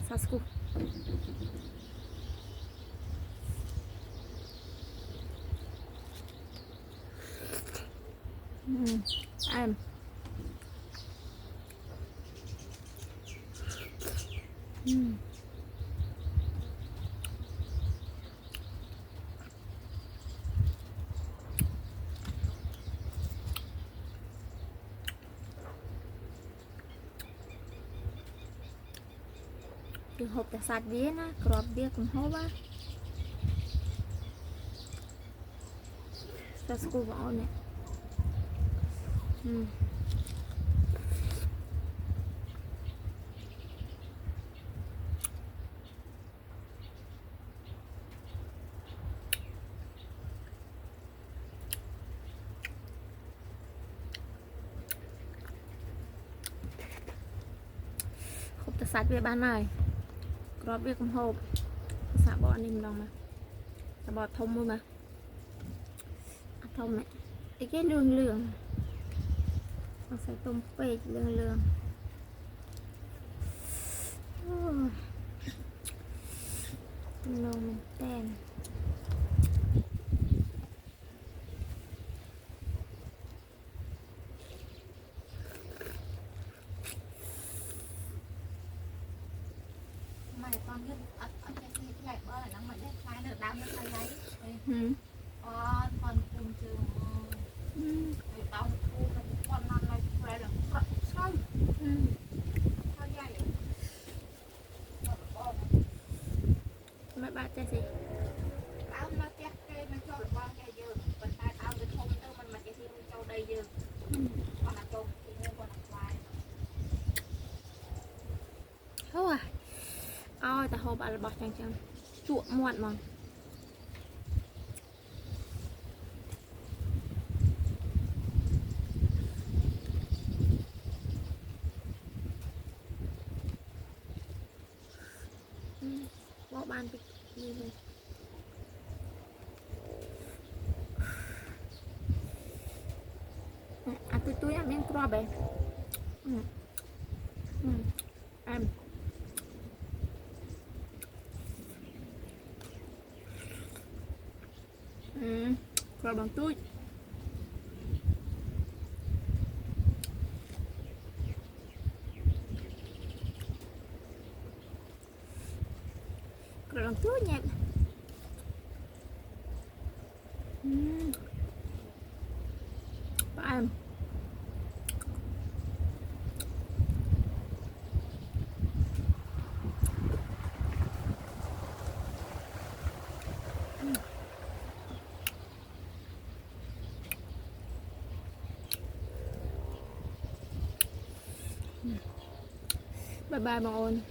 Sasku em từ hộp để sạch bía na crop bía cũng hộp á Sasku vào nè hộp để sạch bía ban này crop bía cũng hộp xả bỏนิ่ม lòng mà xả bỏ thông luôn mà thông này cái lương lương nó sẽ tôm phê lương lương nồng tên mày con biết ở cái gì lại bơ nó mà để khai được đam nó khai lấy con cùng trường thì tao thu con năm nay khoe là xong sao vậy mấy bạn chơi gì tao nó chắc cái nó cho là con cái dừa mình tay tao cái thôn tư mình mà cái gì mình cho đây dừa con là trộn thì mua con là khoai thôi ôi ta hộp bà là bọt chẳng chẳng chuộng muộn mà bỏ bàn bị gì rồi à tôi ăn miếng crop này em crop bằng tôi crop bằng tôi nha em bye bye mọi người